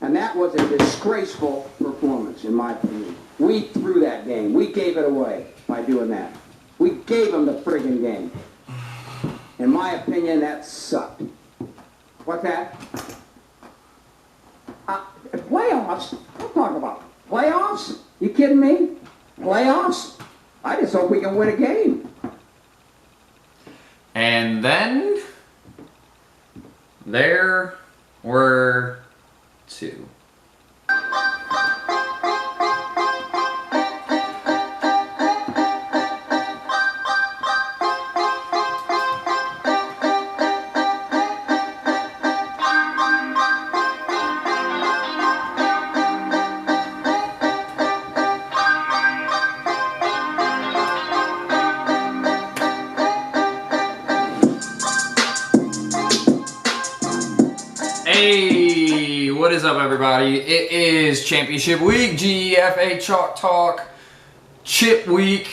And that was a disgraceful performance, in my opinion. We threw that game. We gave it away by doing that. We gave them the friggin' game. In my opinion, that sucked. What's that? Playoffs? Don't talk about playoffs. You kidding me? Playoffs? I just hope we can win a game. And then there were two. Hey, what is up, everybody? It is Championship Week, GEFA Chalk Talk, Chip Week.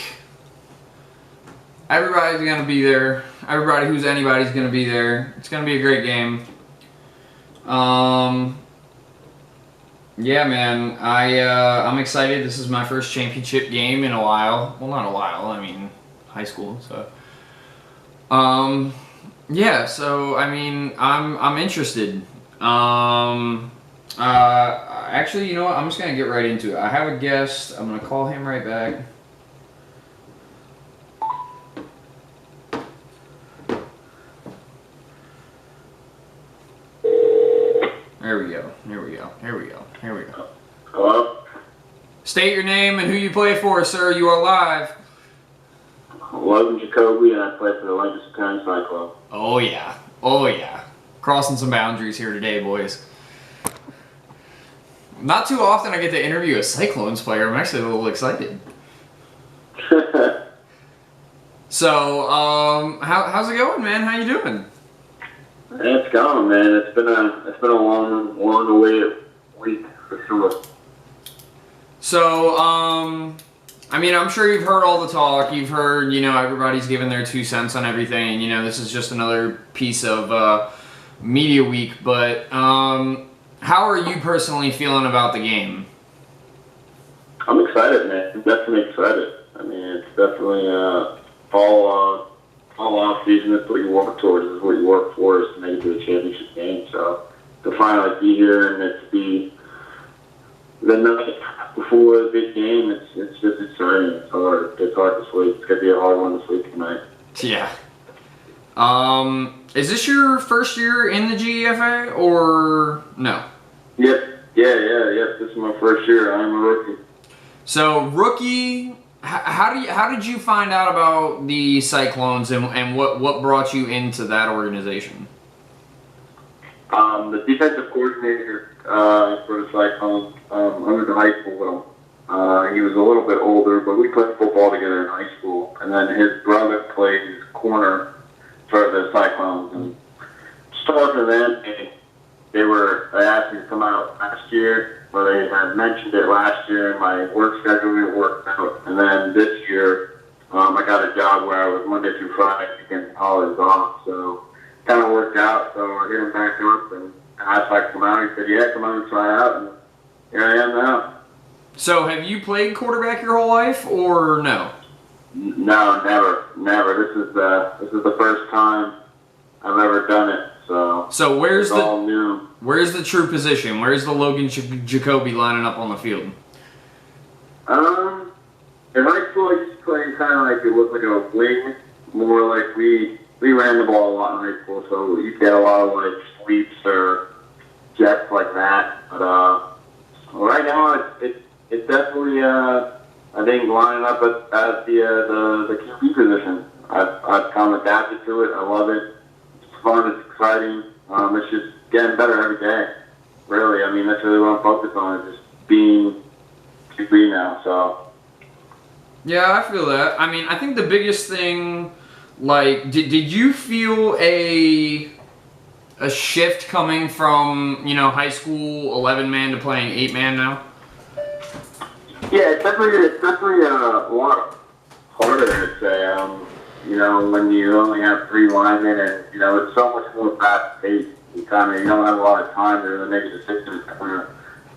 Everybody's going to be there. Everybody who's anybody's going to be there. It's going to be a great game. Yeah, man, I'm excited. This is my first championship game in a while. Well, not a while. I mean, high school, so. Yeah, so, I mean, I'm interested. Actually, you know what? I'm just gonna get right into it. I have a guest. I'm gonna call him right back. There we go. Here we go. Here we go. Here we go. Hello? State your name and who you play for, sir. You are live. Logan Jacoby, and I play for the Lancaster County Cyclone. Oh yeah. Oh yeah. Crossing some boundaries here today, boys. Not too often I get to interview a Cyclones player. I'm actually a little excited. So, how's it going, man? How you doing? It's going, man. It's been a long awaited week for sure. So, I mean, I'm sure you've heard all the talk. You've heard, you know, everybody's giving their 2 cents on everything. You know, this is just another piece of media week. But how are you personally feeling about the game? I'm excited, man. I'm definitely excited. I mean, it's definitely fall off season. That's what you work towards. Is what you work for, is to make it to a championship game. So to finally be here and it to be the night before the big game, it's just exciting. It's hard. It's hard to sleep. It's gonna be a hard one to sleep tonight. Yeah. Is this your first year in the GEFA or no? Yep. Yeah. This is my first year. I'm a rookie. So rookie, how did you find out about the Cyclones and what brought you into that organization? The defensive coordinator for the Cyclones, I went to high school with him. He was a little bit older, but we played football together in high school. And then his brother played corner for the Cyclones. And starting to them, they asked me to come out last year, but they had mentioned it last year, and my work schedule didn't work out. And then this year, I got a job where I was Monday through Friday, weekends and holidays off. So kind of worked out. So I hit him back up and asked if I could come out. He said, yeah, come out and try out. And here I am now. So have you played quarterback your whole life or no? No, never. This is the first time I've ever done it. So where's it's all new. Where's the true position? Where's the Logan Jacoby lining up on the field? In high school, I used to play kind of like it looked like a wing, more like we ran the ball a lot in high school, so you get a lot of like sweeps or jets like that. But right now, it's definitely I think lining up at the QB position. I've kind of adapted to it. I love it. It's fun. It's exciting. It's just getting better every day. Really, I mean that's really what I'm focused on. Is just being QB now. So. Yeah, I feel that. I mean, I think the biggest thing, like, did you feel a shift coming from, you know, high school 11-man to playing 8-man now? Yeah, it's definitely a lot harder, I'd say. You know, when you only have 3 linemen, and you know it's so much more fast paced. You don't have a lot of time to make a decision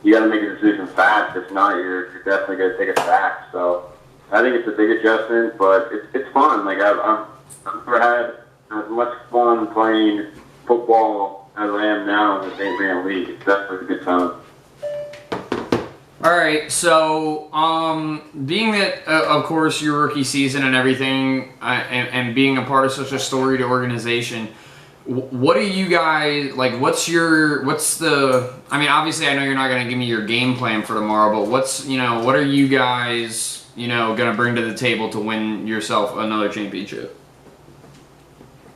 you got to make a decision fast. If not, you're definitely going to take it back. So I think it's a big adjustment, but it's fun. Like I've never had as much fun playing football as I am now in the St. Man League. It's definitely a good time. All right, so being that, of course, your rookie season and everything, and being a part of such a storied organization, what do you guys like? What's the? I mean, obviously, I know you're not going to give me your game plan for tomorrow, but what are you guys, going to bring to the table to win yourself another championship?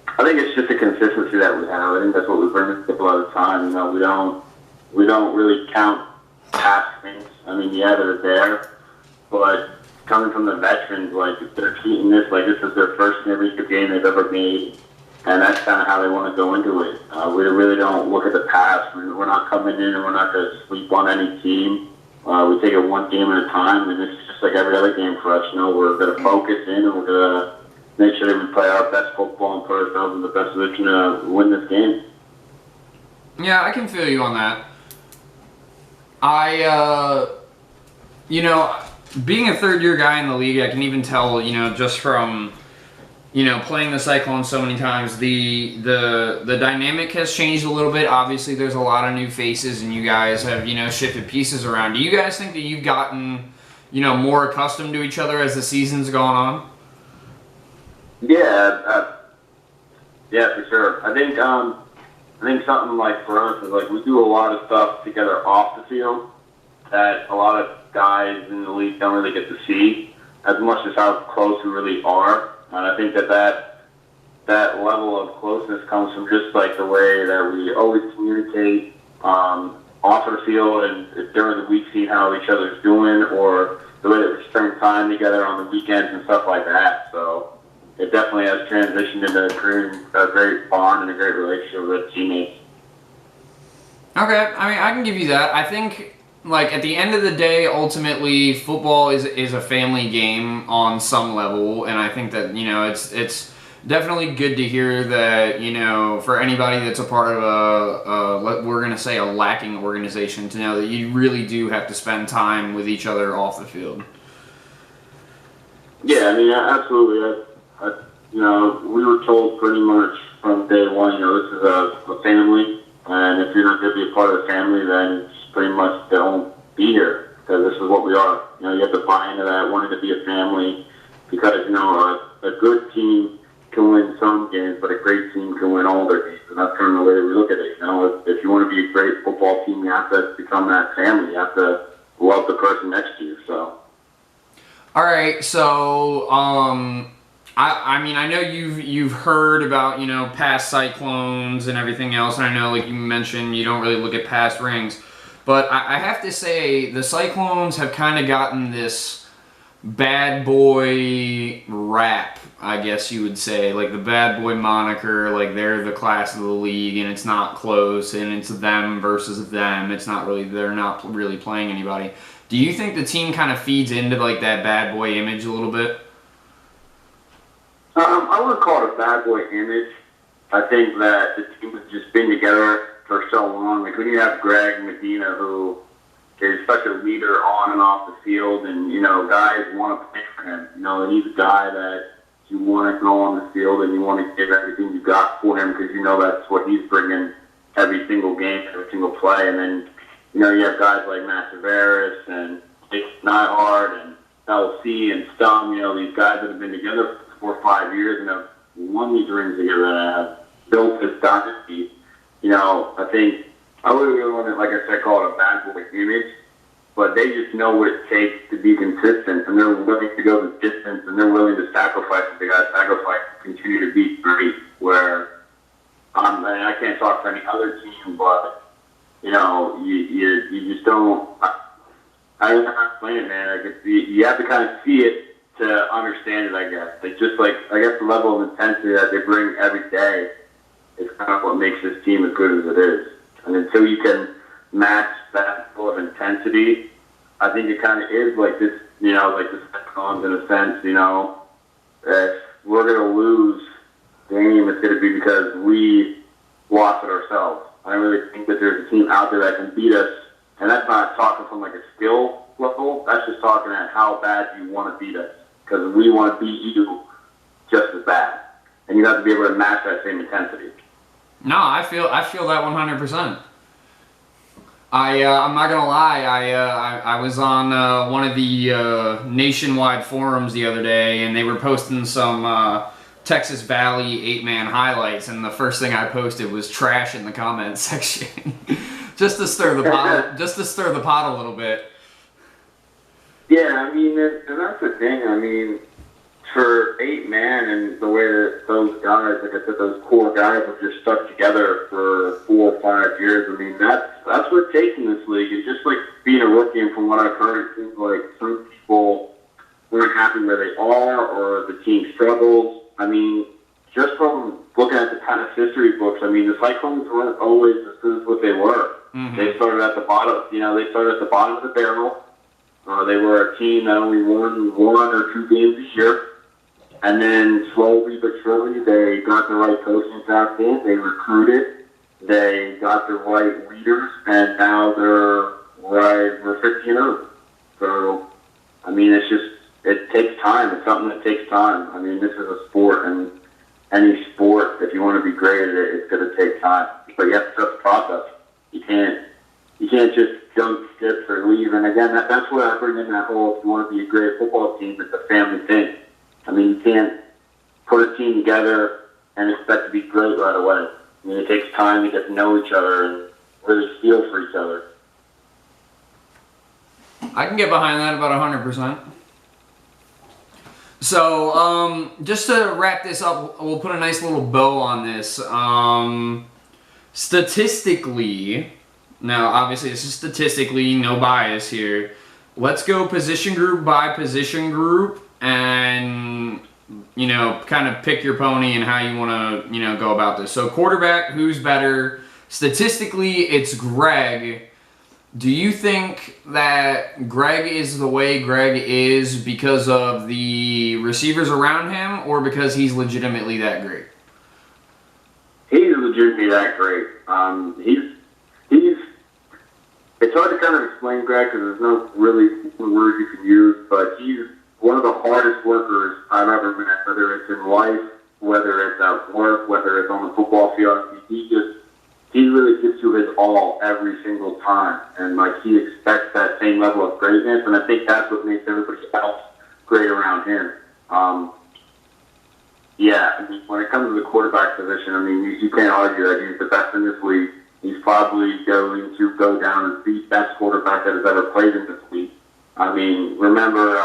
I think it's just the consistency that we have. I think that's what we bring to the table all the time. We don't really count past things. I mean, yeah, they're there, but coming from the veterans, like they're treating this like this is their first championship game they've ever made, and that's kind of how they want to go into it. We really don't look at the past. We're not coming in and we're not going to sleep on any team. We take it one game at a time, and it's just like every other game for us. We're going to focus in and we're going to make sure that we play our best football and put ourselves in the best position to win this game. Yeah, I can feel you on that. Being a third-year guy in the league, I can even tell, just from, playing the Cyclones so many times, the dynamic has changed a little bit. Obviously, there's a lot of new faces, and you guys have, shifted pieces around. Do you guys think that you've gotten, more accustomed to each other as the season's gone on? Yeah, for sure. I think something like for us is like we do a lot of stuff together off the field that a lot of guys in the league don't really get to see as much as how close we really are. And I think that level of closeness comes from just like the way that we always communicate off of the field and during the week, seeing how each other's doing, or the way that we spend time together on the weekends and stuff like that. So it definitely has transitioned into creating a great bond and a great relationship with teammates. Okay, I mean, I can give you that. I think, like, at the end of the day, ultimately, football is a family game on some level, and I think that, it's definitely good to hear that, for anybody that's a part of we're going to say a lacking organization, to know that you really do have to spend time with each other off the field. Yeah, I mean, absolutely. We were told pretty much from day one, this is a family, and if you're not going to be a part of the family, then it's pretty much don't be here, because this is what we are. You have to buy into that, wanting to be a family, because, a good team can win some games, but a great team can win all their games, and that's kind of the way that we look at it. If you want to be a great football team, you have to become that family. You have to love the person next to you, so. All right, so, I mean, I know you've heard about, past Cyclones and everything else, and I know, like you mentioned, you don't really look at past rings, but I have to say, the Cyclones have kind of gotten this bad boy rap, I guess you would say, like the bad boy moniker, like they're the class of the league, and it's not close, and it's them versus them, they're not really playing anybody. Do you think the team kind of feeds into, like, that bad boy image a little bit? I wouldn't call it a bad boy image. I think that the team has just been together for so long. Like when you have Greg Medina, who is such a leader on and off the field, and guys want to play for him. He's a guy that you want to go on the field and you want to give everything you got for him, because that's what he's bringing every single game, every single play. And then you have guys like Matt Tavares and Dick Nyhard and LC and Stum. These guys that have been together for 4 or 5 years and have won these rings together and have built this dynasty. I think I wouldn't really want to, like I said, call it a bad boy image, but they just know what it takes to be consistent, and they're willing to go the distance, and they're willing to sacrifice what they got to sacrifice to continue to be great. Where I can't talk for any other team, but you just don't. I don't explain it, man. Like you have to kind of see it to understand it, I guess. I guess the level of intensity that they bring every day is kind of what makes this team as good as it is. And until you can match that level of intensity, I think it kind of is like this, like the Cyclones in a sense, if we're going to lose the game, it's going to be because we lost it ourselves. I don't really think that there's a team out there that can beat us And that's not talking from like a skill level. That's just talking at how bad you want to beat us. Because we want to beat you just as bad. And you have to be able to match that same intensity. No, I feel that 100%. I'm not gonna lie. I was on one of the nationwide forums the other day, and they were posting some Texas Valley 8-man highlights, and the first thing I posted was trash in the comments section, just to stir the pot a little bit. Yeah, I mean, and that's the thing. I mean, for 8-man and the way that those guys, like I said, those core guys have just stuck together for 4 or 5 years. I mean, that's what's taking this league. It's just like being a rookie, and from what I've heard, it seems like some people weren't happy where they are, or the team struggles. I mean, just from looking at the kind of history books, I mean, the Cyclones weren't always as good as what they were. Mm-hmm. They started at the bottom. They started at the bottom of the barrel. They were a team that only won 1 or 2 games a year. And then slowly but surely, they got the right coaching staff in. They recruited. They got the right leaders, and now we're 15-0. So, I mean, it takes time. It's something that takes time. I mean, this is a sport, and any sport, if you want to be great at it, it's going to take time. But you have to trust the process. You can't just jump ship or leave. And again, that's where I bring in that whole, if you want to be a great football team, it's a family thing. I mean, you can't put a team together and expect to be great right away. I mean, it takes time to get to know each other and really feel for each other. I can get behind that about 100%. So, just to wrap this up, we'll put a nice little bow on this. Statistically, now obviously this is statistically, no bias here. Let's go position group by position group, and kind of pick your pony and how you want to go about this. So quarterback, who's better? Statistically, it's Greg. Do you think that Greg is the way Greg is because of the receivers around him, or because he's legitimately that great? He's legitimately that great. It's hard to kind of explain Greg because there's no really word you can use, but he's one of the hardest workers I've ever met, whether it's in life, whether it's at work, whether it's on the football field. He really gives you his all every single time, and he expects that same level of greatness, and I think that's what makes everybody else great around him. I mean, when it comes to the quarterback position, I mean, you can't argue that he's the best in this league. He's probably going to go down as the best quarterback that has ever played in this league. I mean, remember,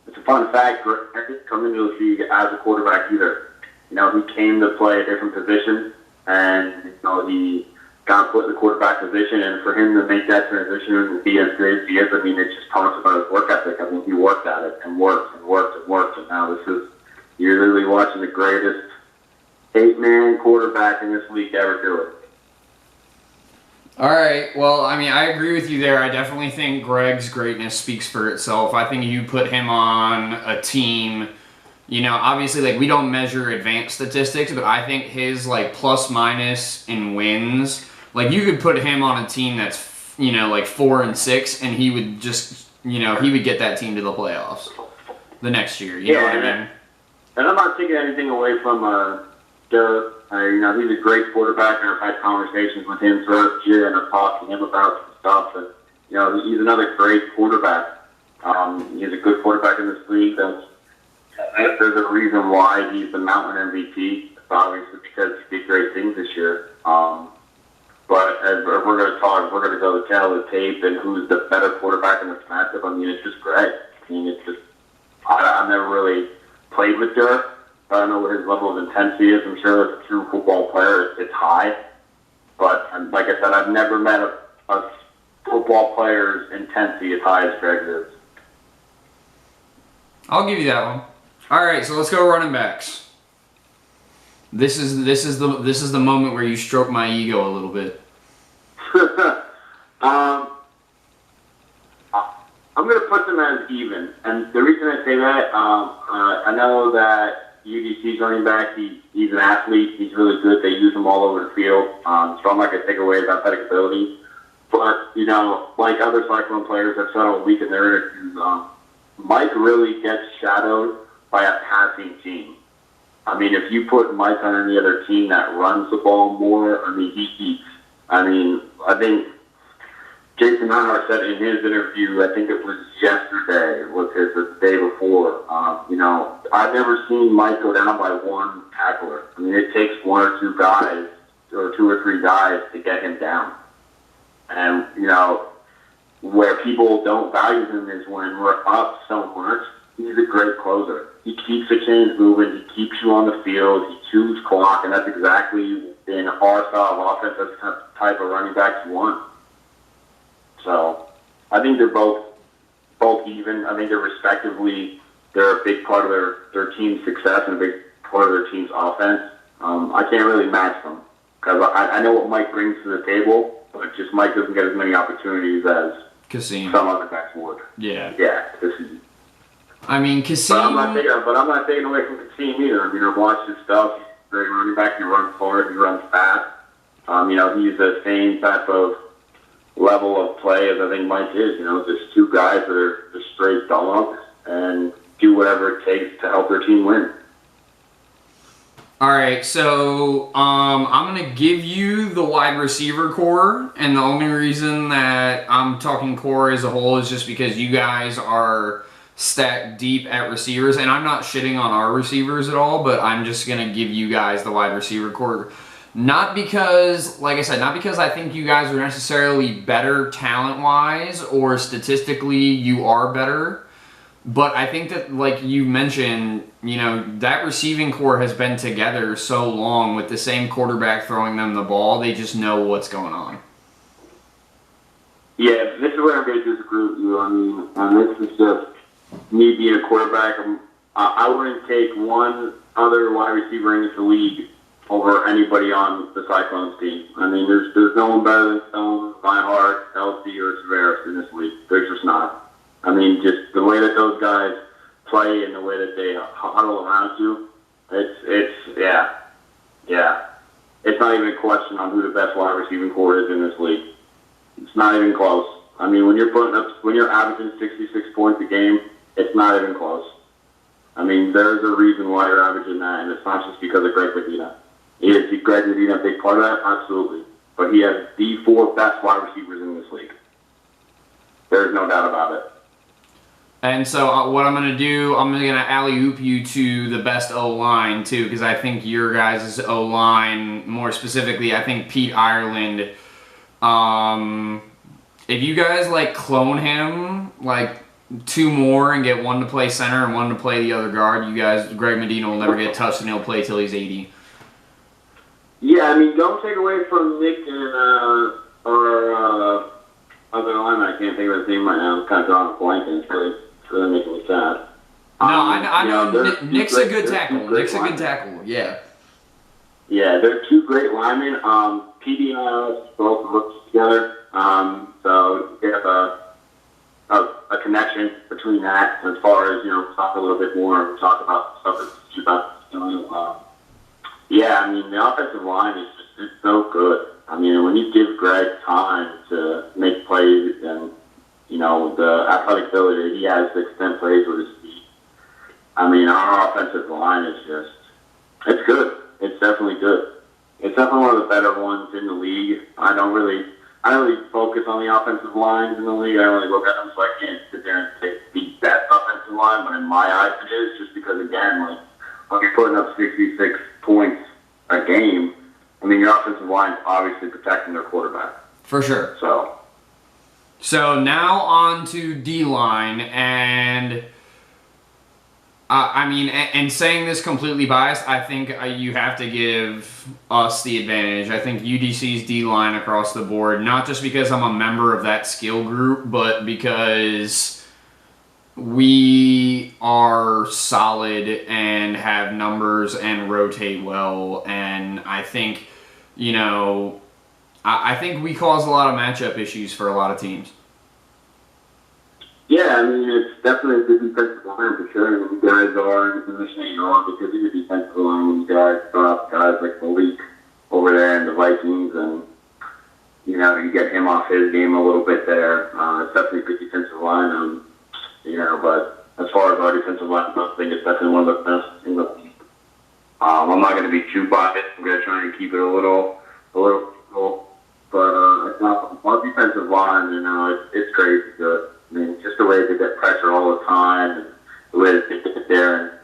it's a fun fact, Greg didn't come into the league as a quarterback either. He came to play a different position, and he got put in the quarterback position, and for him to make that transition and be as great as he is, I mean, it just talks about his work ethic. I mean, he worked at it and worked and worked and worked, and now you're literally watching the greatest 8-man quarterback in this league ever do it. All right. Well, I mean, I agree with you there. I definitely think Greg's greatness speaks for itself. I think you put him on a team, obviously, we don't measure advanced statistics, but I think his, plus minus in wins, you could put him on a team that's, 4-6, and he would just, he would get that team to the playoffs the next year. You know what I mean? And I'm not taking anything away from Derek. He's a great quarterback, and I've had conversations with him throughout the year, and I've talked to him about some stuff. And he's another great quarterback. He's a good quarterback in this league. There's a reason why he's the Mountain MVP. It's obviously because he did great things this year. But as we're going to talk, we're going to go to tell the tape and who's the better quarterback in this matchup. I mean, it's just Greg. I mean, it's just I've never really played with Derek. I don't know what his level of intensity is. I'm sure as a true football player, it's high. But like I said, I've never met a football player's intensity as high as Greg is. I'll give you that one. All right, so let's go running backs. This is the moment where you stroke my ego a little bit. I'm going to put them as even, and the reason I say that, I know that UDC's running back, he's an athlete, he's really good, they use him all over the field, so I'm not going to take away his athletic ability, But, you know, like other Cyclone players have said all week in their interviews, Mike really gets shadowed by a passing team. I mean, if you put Mike on any other team that runs the ball more, I mean, he eats. I mean, I think Jason Neinhardt said in his interview, I think it was yesterday, was his the day before, you know, I've never seen Mike go down by one tackler. I mean, it takes one or two guys, or two or three guys to get him down. And, you know, where people don't value him is when we're up so much, he's a great closer. He keeps the chains moving, he keeps you on the field, he chews clock, and that's exactly in our style of offense, that's the type of running back you want. So I think they're both even. I think they're respectively, they're a big part of their team's success and a big part of their team's offense. I can't really match them because I know what Mike brings to the table, but just Mike doesn't get as many opportunities as Kasim. some other guys would. Yeah. Yeah, Kasim. I mean, Kasim. But I'm not taking away from Kasim either. I mean, I've watched his stuff. He's a great running back. He runs hard. He runs fast. You know, he's the same type of level of play as I think Mike is. You know, just two guys that are just straight dogs and do whatever it takes to help their team win. All right, so I'm going to give you the wide receiver core, and the only reason that I'm talking core as a whole is just because you guys are stacked deep at receivers, and I'm not shitting on our receivers at all, but I'm just going to give you guys the wide receiver core. Not because, like I said, not because I think you guys are necessarily better talent-wise or statistically you are better, but I think that, like you mentioned, you know, that receiving core has been together so long with the same quarterback throwing them the ball, they just know what's going on. Yeah, this is where I'm going to disagree with you. I mean, this is just me being a quarterback. I wouldn't take one other wide receiver in the league over anybody on the Cyclones team. I mean, there's no one better than Stone, Reinhardt, Kelsey, or Severus in this league. There's just not. I mean, just the way that those guys play and the way that they huddle around you, it's not even a question on who the best wide receiving core is in this league. It's not even close. I mean, when you're averaging 66 points a game, it's not even close. I mean, there's a reason why you're averaging that, and it's not just because of Greg Medina. Is Greg Medina a big part of that? Absolutely. But he has the four best wide receivers in this league. There's no doubt about it. And so what I'm going to do, I'm going to alley-oop you to the best O-line, too, because I think your guys' O-line, more specifically, I think Pete Ireland, if you guys, like, clone him, like, two more and get one to play center and one to play the other guard, you guys, Greg Medina will never get touched and he'll play till he's 80. Yeah, I mean, don't take away from Nick and our other lineman. I can't think of his name right now. I'm kind of drawing a blank, and it's really making me sad. No, I know Nick's a good tackle. Nick's a good tackle, yeah. Yeah, they're two great linemen. PD and I both worked together, so we have a connection between that as far as, you know, talk a little bit more, talk about stuff that's about. Yeah, I mean, the offensive line is just so good. I mean, when you give Greg time to make plays and, you know, the athletic ability he has to extend plays with his feet, I mean, our offensive line is just, it's good. It's definitely good. It's definitely one of the better ones in the league. I don't really focus on the offensive lines in the league. I don't really look at them, so I can't sit there and say the best offensive line, but in my eyes it is, just because, again, like, when you're putting up 66 points a game, I mean, your offensive line is obviously protecting their quarterback. For sure. So now on to D-line, and I mean, and saying this completely biased, I think you have to give us the advantage. I think UDC's D-line across the board, not just because I'm a member of that skill group, but because we are solid and have numbers and rotate well, and I think, you know, I think we cause a lot of matchup issues for a lot of teams. yeah, I mean, it's definitely a good defensive line for sure. I mean, you guys are in the position that you're on because of your defensive line. When you guys drop guys like Malik over there and the Vikings, and you get him off his game a little bit there. It's definitely a good defensive line, but as far as our defensive line, I think it's definitely one of the best in the league. I'm not going to be too biased. I'm going to try and keep it a little cool. But our defensive line, it's crazy good. I mean, just the way they get pressure all the time, and the way that they get there. And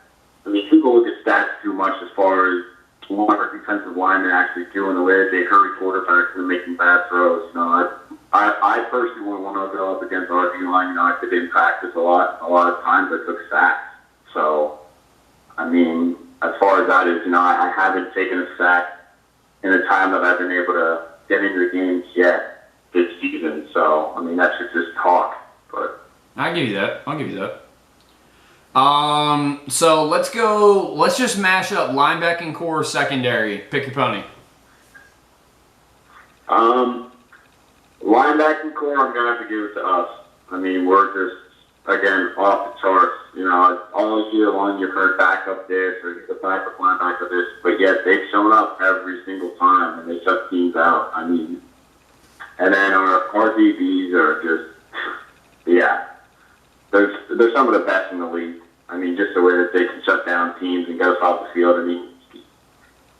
I mean, people look at stats too much as far as what our defensive linemen actually do and the way that they hurry quarterbacks and making bad throws. I personally wouldn't want to go up against our D line. I did in practice a lot of times I took sacks. So, I mean, as far as that is, I haven't taken a sack in the time that I've been able to get into the games yet this season. So, I mean, that's just talk. But I'll give you that. So let's just mash up linebacking core, secondary. Pick your pony. Linebacking core, I'm going to have to give it to us. I mean, we're just, again, off the charts. All year long you've heard backup this or the backup linebacker this, but yet they've shown up every single time and they shut teams out. I mean, and then our DBs are just, yeah, they're some of the best in the league. I mean, just the way that they can shut down teams and get us off the field. I mean,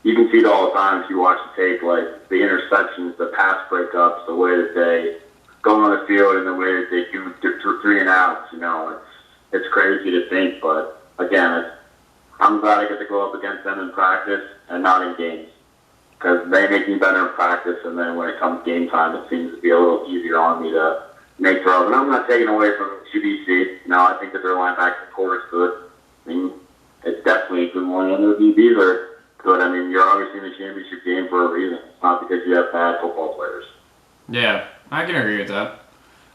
you can see it all the time if you watch the tape, like the interceptions, the pass breakups, the way that they go on the field and the way that they do 3 and outs. It's crazy to think, but again, I'm glad I get to go up against them in practice and not in games because they make me better in practice, and then when it comes game time, it seems to be a little easier on me to make throws. And I'm not taking away from QBC. I think that their linebacker core is good. I mean, it's definitely a good one, and their DBs are good. I mean, you're obviously in the championship game for a reason. It's not because you have bad football players. Yeah, I can agree with that.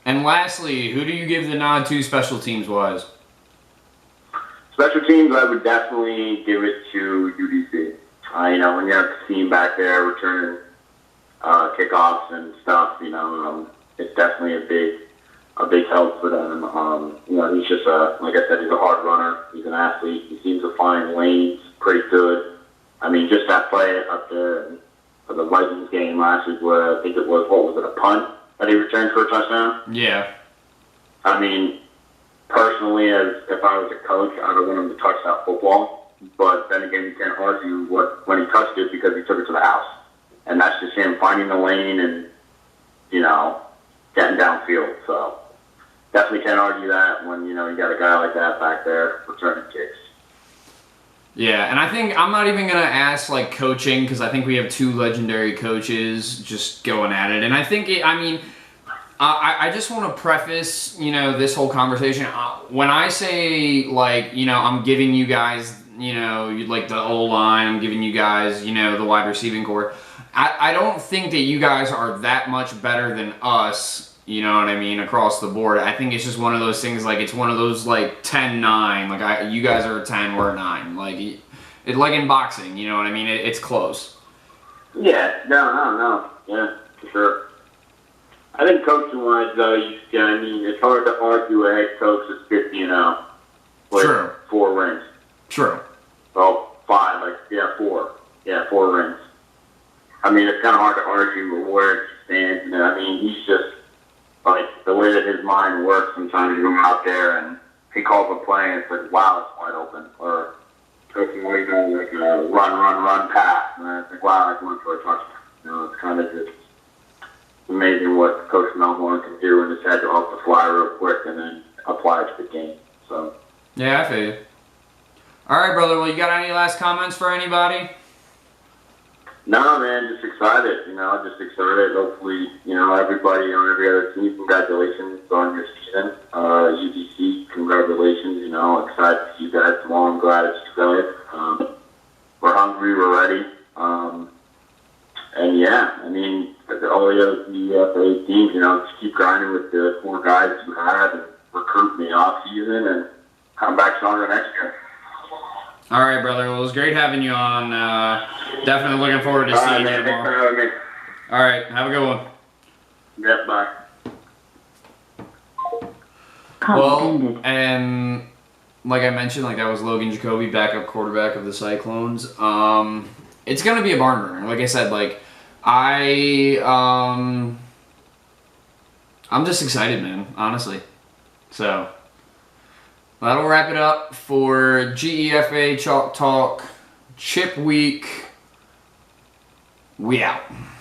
And lastly, who do you give the nod to special teams wise? Special teams, I would definitely give it to UDC. When you have Kasim back there returning kickoffs and stuff, it's definitely a big help for them. He's just like I said, he's a hard runner. He's an athlete. He seems to find lanes pretty good. I mean, just that play up there for the Vikings game last week where I think it was, a punt that he returned for a touchdown? Yeah. I mean, personally, as if I was a coach, I would want him to touch that football. But then again, you can't argue when he touched it because he took it to the house. And that's just him finding the lane and, getting downfield. So definitely can't argue that when, you got a guy like that back there returning kicks. Yeah, and I think I'm not even going to ask, coaching, because I think we have 2 legendary coaches just going at it. And I think, I just want to preface, this whole conversation. When I say, I'm giving you guys, the O-line, I'm giving you guys, the wide receiving core, I don't think that you guys are that much better than us, you know what I mean, across the board. I think it's just one of those things, it's one of those, 10-9. You guys are a 10, we're a 9. It's like in boxing, you know what I mean? It's close. Yeah, no. Yeah, for sure. I think coaching-wise, though, it's hard to argue a head coach that's 50-0 with True. 4 rings. True. Well, 5, 4. Yeah, 4 rings. I mean, it's kind of hard to argue where he stands. I mean, he's just, the way that his mind works, sometimes you go out there and he calls a play and it's like, wow, it's wide open. Or coaching way doing a run pass. And it's like, wow, I went for a touchdown. It's kind of just amazing what Coach Melhorn can do in his head off the fly real quick and then apply it to the game. So. Yeah, I feel you. All right, brother. Well, you got any last comments for anybody? No, man, just excited. Just excited. Hopefully, everybody on every other team, congratulations on your season. UDC, congratulations. Excited to see you guys tomorrow. I'm glad it's you guys. We're hungry. We're ready. And yeah, I mean, all the other GEFA teams, just keep grinding with the 4 guys you had and recruit in the off season and come back stronger next year. All right, brother. Well, it was great having you on. Definitely looking forward to seeing you tomorrow. Thanks for having me. All right. Have a good one. Yep, bye. Well, and like I mentioned, that was Logan Jacoby, backup quarterback of the Cyclones. It's going to be a barn burner. Like I said, I'm just excited, man, honestly. So that'll wrap it up for GEFA Chalk Talk Chip Week. We out.